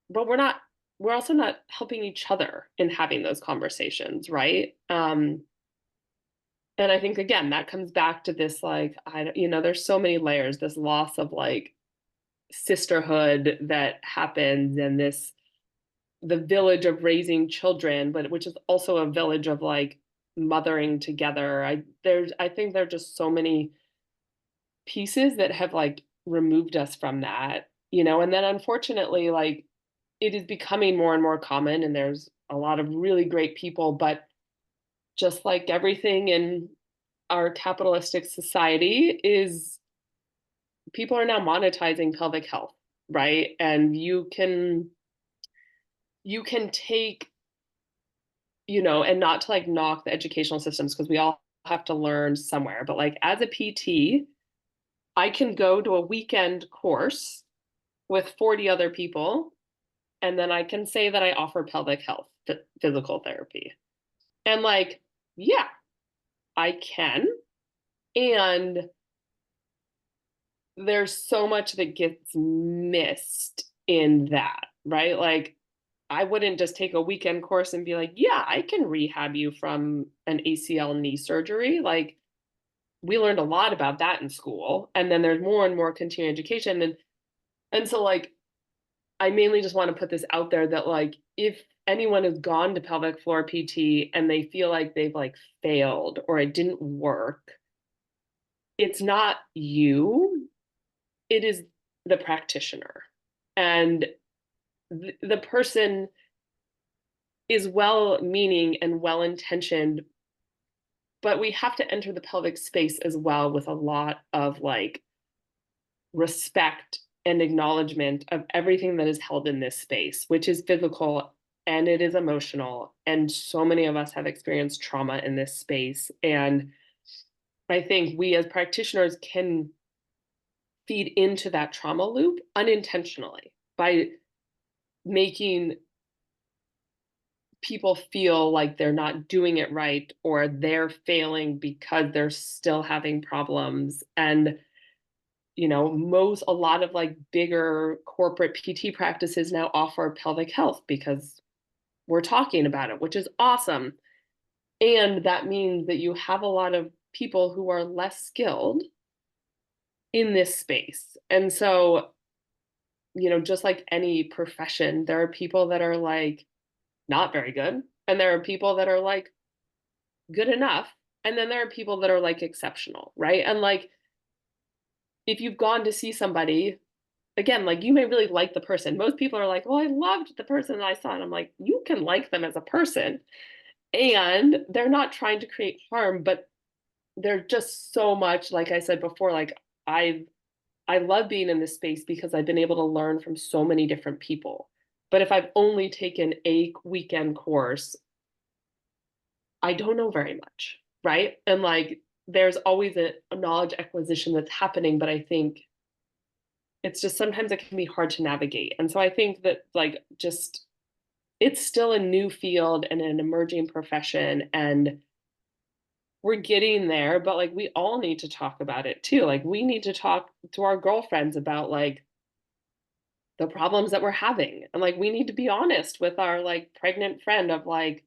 but we're also not helping each other in having those conversations, right? And I think again, that comes back to this like, there's so many layers, this loss of like sisterhood that happens, and the village of raising children, but which is also a village of like mothering together. I think there are just so many pieces that have like removed us from that, and then unfortunately, like it is becoming more and more common, and there's a lot of really great people, but just like everything in our capitalistic society is people are now monetizing pelvic health, right? And you can take, and not to like knock the educational systems because we all have to learn somewhere, but like as a PT, I can go to a weekend course with 40 other people, and then I can say that I offer pelvic health physical therapy. And like, yeah, I can. And there's so much that gets missed in that, right? Like, I wouldn't just take a weekend course and be like, yeah, I can rehab you from an ACL knee surgery. Like, we learned a lot about that in school. And then there's more and more continuing education. And so like, I mainly just want to put this out there that like, if anyone has gone to pelvic floor PT and they feel like they've like failed or it didn't work, it's not you, it is the practitioner. And the person is well meaning and well intentioned, but we have to enter the pelvic space as well with a lot of like respect and acknowledgement of everything that is held in this space, which is physical and it is emotional. And so many of us have experienced trauma in this space. And I think we as practitioners can feed into that trauma loop unintentionally by making people feel like they're not doing it right or they're failing because they're still having problems. And a lot of like bigger corporate PT practices now offer pelvic health because we're talking about it, which is awesome. And that means that you have a lot of people who are less skilled in this space. And so, just like any profession, there are people that are like not very good, and there are people that are like good enough, and then there are people that are like exceptional, right? And like, if you've gone to see somebody, again, like you may really like the person. Most people are like, well, I loved the person that I saw. And I'm like, you can like them as a person. And they're not trying to create harm, but they're just so much, like I said before, like I love being in this space because I've been able to learn from so many different people. But if I've only taken a weekend course, I don't know very much, right? And like there's always a knowledge acquisition that's happening, but I think it's just sometimes it can be hard to navigate. And so I think that like just it's still a new field and an emerging profession, and we're getting there, but like we all need to talk about it too. Like we need to talk to our girlfriends about like the problems that we're having. And like we need to be honest with our like pregnant friend of like,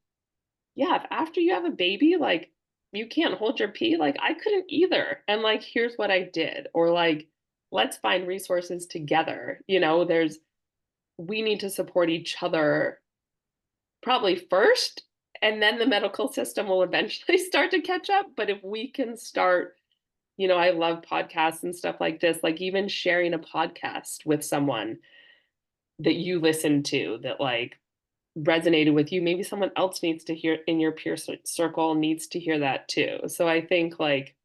yeah, if after you have a baby, like you can't hold your pee, like I couldn't either. And like here's what I did. Or like, let's find resources together. You know, we need to support each other probably first, and then the medical system will eventually start to catch up. But if we can start, you know, I love podcasts and stuff like this, like even sharing a podcast with someone that you listen to that like resonated with you, maybe someone else needs to hear in your peer circle needs to hear that too. So I think like,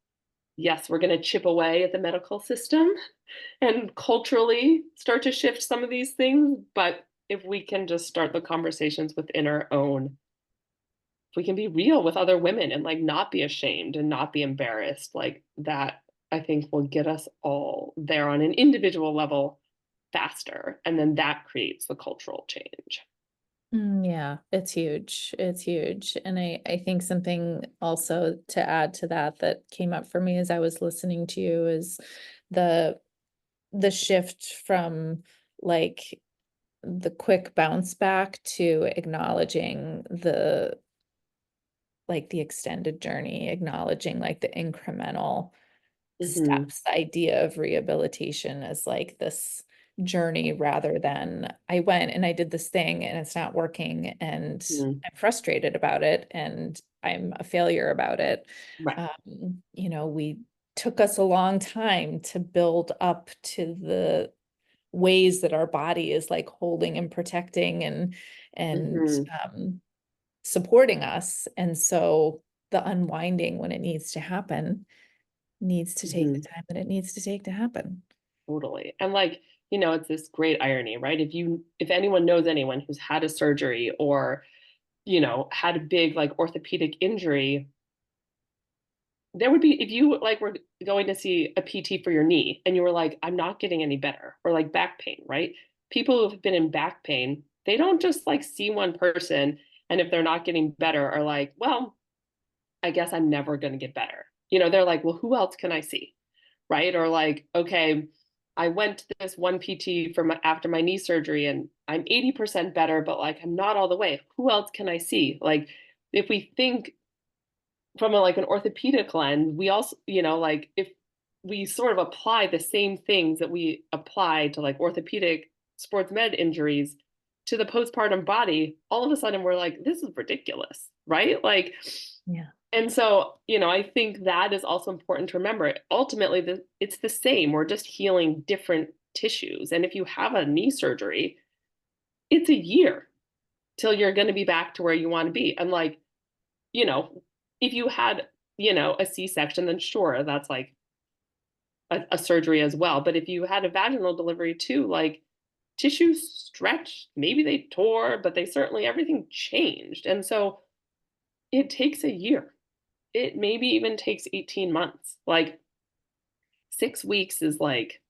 yes, we're going to chip away at the medical system and culturally start to shift some of these things, but if we can just start the conversations within our own, if we can be real with other women and like not be ashamed and not be embarrassed, like that, I think will get us all there on an individual level faster. And then that creates the cultural change. Yeah, it's huge. It's huge. And I think something also to add to that that came up for me as I was listening to you is the the shift from like the quick bounce back to acknowledging the extended journey, acknowledging like the incremental Mm-hmm. steps, the idea of rehabilitation as like this journey rather than I went and I did this thing and it's not working and Mm-hmm. I'm frustrated about it and I'm a failure about it. Right. We took us a long time to build up to the ways that our body is like holding and protecting and Mm-hmm. supporting us. And so the unwinding when it needs to happen needs to take the Mm-hmm. time that it needs to take to happen. Totally. And like, you know, it's this great irony, right? If anyone knows anyone who's had a surgery or, you know, had a big like orthopedic injury, there would be, if you like were going to see a PT for your knee and you were like, I'm not getting any better, or like back pain, right? People who've been in back pain, they don't just like see one person and if they're not getting better are like, well, I guess I'm never going to get better. You know, they're like, well, who else can I see? Right? Or like, okay, I went to this one PT after my knee surgery and I'm 80% better, but like I'm not all the way. Who else can I see? Like if we think from a, like an orthopedic lens, we also, you know, like if we sort of apply the same things that we apply to like orthopedic sports med injuries to the postpartum body, all of a sudden we're like, this is ridiculous, right? Like, Yeah. and so, you know, I think that is also important to remember. Ultimately, it's the same. We're just healing different tissues. And if you have a knee surgery, it's a year till you're going to be back to where you want to be. And like, you know, if you had, you know, a C-section, then sure, that's like a surgery as well. But if you had a vaginal delivery too, like tissues stretched, maybe they tore, but they certainly, everything changed. And so it takes a year. It maybe even takes 18 months. Like 6 weeks is like,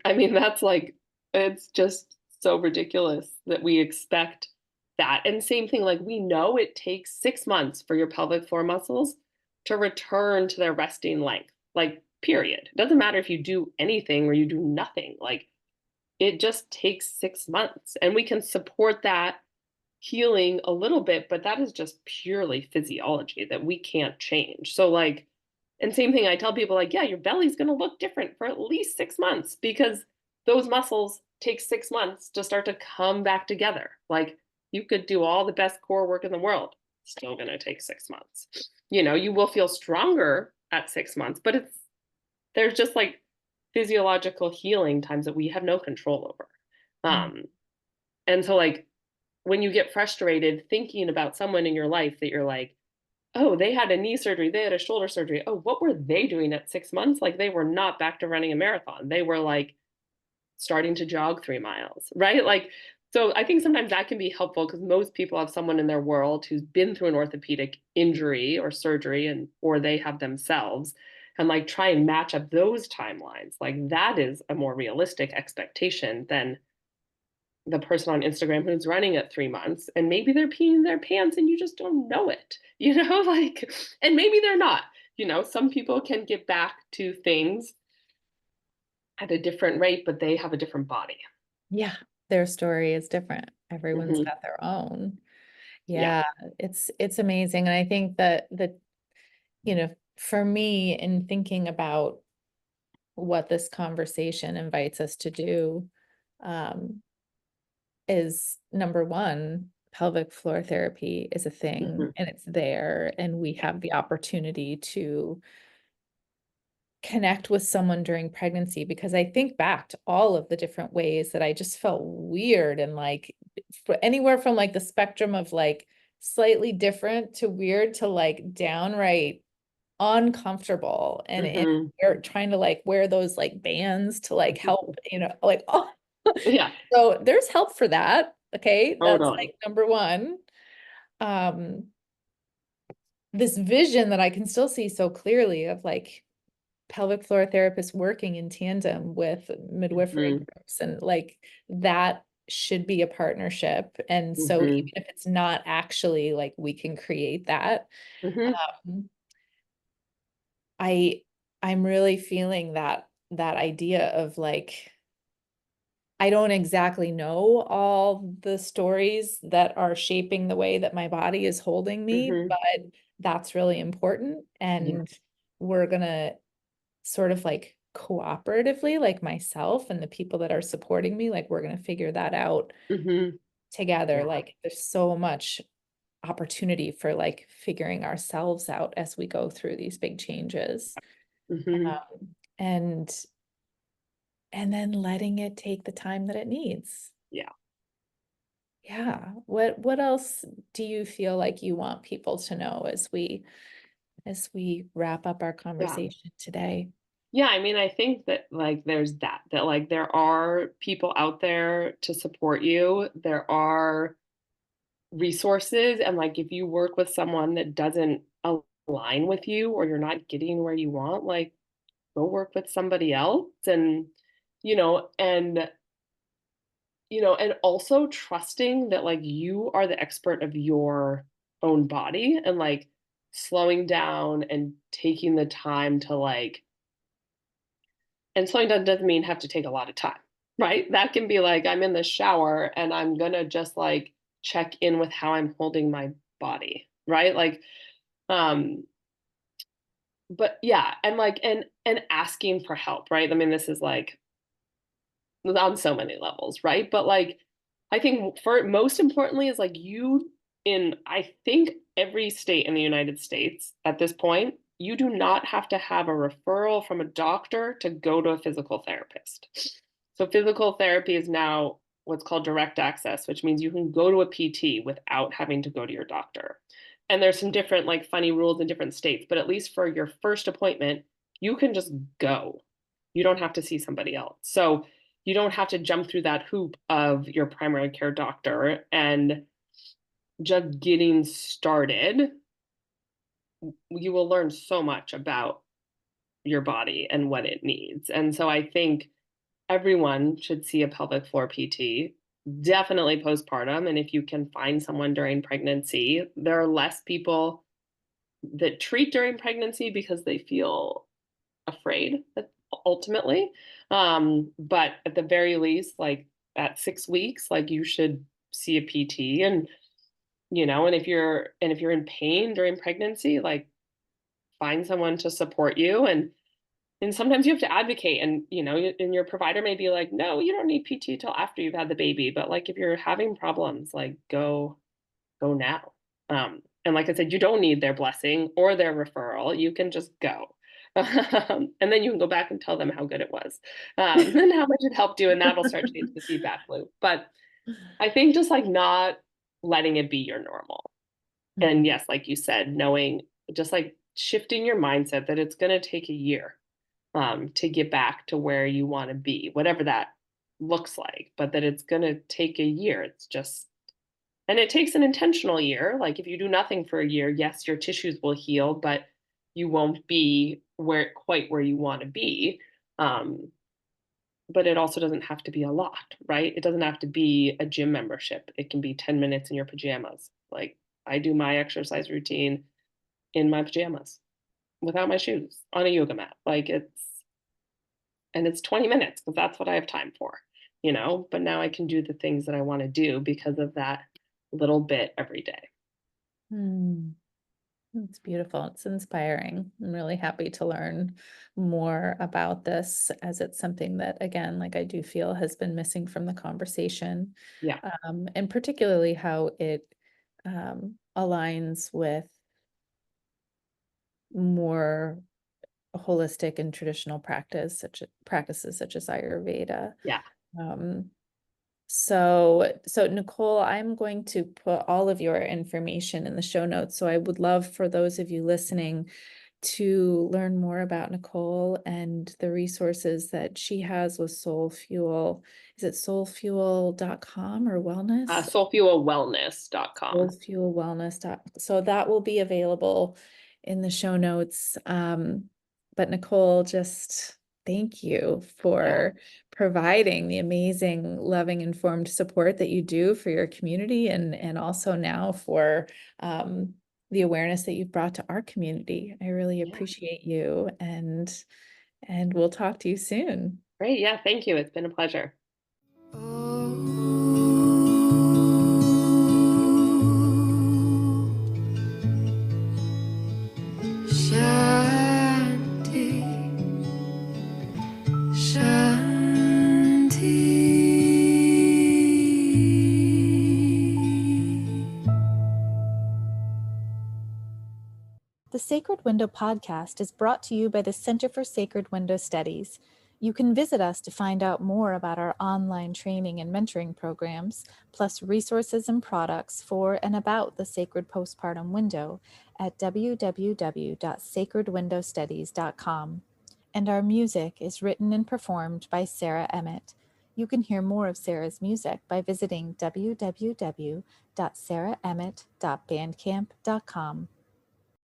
I mean, that's like, it's just so ridiculous that we expect that. And same thing, like we know it takes 6 months for your pelvic floor muscles to return to their resting length, like, period. It doesn't matter if you do anything or you do nothing, like, it just takes 6 months. And we can support that healing a little bit, but that is just purely physiology that we can't change. So, like, and same thing, I tell people, like, yeah, your belly's going to look different for at least 6 months because those muscles take 6 months to start to come back together. Like, you could do all the best core work in the world, still going to take 6 months. You know, you will feel stronger at 6 months, but there's just like physiological healing times that we have no control over. Mm. And so, like, when you get frustrated thinking about someone in your life that you're like, oh, they had a knee surgery, they had a shoulder surgery. Oh, what were they doing at 6 months? Like they were not back to running a marathon. They were like starting to jog 3 miles, right? Like, so I think sometimes that can be helpful because most people have someone in their world who's been through an orthopedic injury or surgery and or they have themselves and like try and match up those timelines. Like that is a more realistic expectation than the person on Instagram who's running at 3 months, and maybe they're peeing their pants and you just don't know it, like, and maybe they're not, some people can get back to things at a different rate, but they have a different body. Yeah, their story is different. Everyone's Hmm. got their own. Yeah. Yeah, it's amazing. And I think that for me, in thinking about what this conversation invites us to do, um, is number one, pelvic floor therapy is a thing Hmm. and it's there, and we Yeah. have the opportunity to connect with someone during pregnancy, because I think back to all of the different ways that I just felt weird, and like anywhere from like the spectrum of like slightly different to weird to like downright uncomfortable, and Hmm. you're trying to like wear those like bands to like help, like, oh. Yeah. So there's help for that. Okay, that's Totally. like number one. Um, this vision that I can still see so clearly of like pelvic floor therapists working in tandem with midwifery Hmm. groups, and like that should be a partnership. And so even Hmm. if it's not actually, like, we can create that. Hmm. Um, I I'm really feeling that idea of like, I don't exactly know all the stories that are shaping the way that my body is holding me, Hmm. but that's really important. Yeah. And we're gonna sort of like cooperatively, like myself and the people that are supporting me, like we're gonna figure that out Hmm. together. Yeah. Like there's so much opportunity for like figuring ourselves out as we go through these big changes. Hmm. And then letting it take the time that it needs. Yeah. Yeah. What else do you feel like you want people to know as we wrap up our Yeah. conversation today? Yeah, I mean, I think that like there's that like there are people out there to support you. There are resources, and like if you work with someone that doesn't align with you or you're not getting where you want, like go work with somebody else. And you know and and also trusting that like you are the expert of your own body, and like slowing down and taking the time to like, and slowing down doesn't mean have to take a lot of time, right? That can be like, I'm in the shower and I'm gonna just like check in with how I'm holding my body, right? Like, um, but yeah, and like, and asking for help, right? I mean, this is like on so many levels, right? But like, I think for most importantly is like you in I think every state in the United States at this point, you do not have to have a referral from a doctor to go to a physical therapist. So physical therapy is now what's called direct access, which means you can go to a PT without having to go to your doctor. And there's some different like funny rules in different states, but at least for your first appointment, you can just go. You don't have to see somebody else. So you don't have to jump through that hoop of your primary care doctor. And just getting started, you will learn so much about your body and what it needs. And so I think everyone should see a pelvic floor PT, definitely postpartum. And if you can find someone during pregnancy, there are less people that treat during pregnancy because they feel afraid ultimately. But at the very least, like at 6 weeks, like you should see a PT. And and if you're in pain during pregnancy, like find someone to support you. And sometimes you have to advocate, and and your provider may be like, no, you don't need PT till after you've had the baby. But like if you're having problems, like go now. And like I said, you don't need their blessing or their referral. You can just go. And then you can go back and tell them how good it was, and how much it helped you. And that'll start changing the feedback loop. But I think just like not letting it be your normal. And Mhm. yes, like you said, knowing, just like shifting your mindset that it's going to take a year to get back to where you want to be, whatever that looks like, but that it's going to take a year. It's just, and it takes an intentional year. Like if you do nothing for a year, yes, your tissues will heal, but you won't be quite where you want to be. Um, but it also doesn't have to be a lot, right? It doesn't have to be a gym membership. It can be 10 minutes in your pajamas. Like I do my exercise routine in my pajamas without my shoes on a yoga mat. And it's 20 minutes because that's what I have time for, but now I can do the things that I want to do because of that little bit every day. Hmm. It's beautiful. It's inspiring. I'm really happy to learn more about this, as it's something that, again, like I do feel has been missing from the conversation, Yeah. and particularly how it aligns with more holistic and traditional practices such as Ayurveda. Yeah. Um, so Nicole, I'm going to put all of your information in the show notes. So I would love for those of you listening to learn more about Nicole and the resources that she has with SolFuel. Is it solfuel.com or wellness? SolFuelWellness.com. SolFuel Wellness. So that will be available in the show notes. But Nicole, just thank you Yeah. for providing the amazing, loving, informed support that you do for your community, and also now for the awareness that you've brought to our community. I really Yeah. appreciate you, and we'll talk to you soon. Great. Yeah. Thank you. It's been a pleasure. Shanti, Shanti. The Sacred Window podcast is brought to you by the Center for Sacred Window Studies. You can visit us to find out more about our online training and mentoring programs, plus resources and products for and about the sacred postpartum window at www.sacredwindowstudies.com. And our music is written and performed by Sarah Emmett. You can hear more of Sarah's music by visiting www.sarahemmett.bandcamp.com.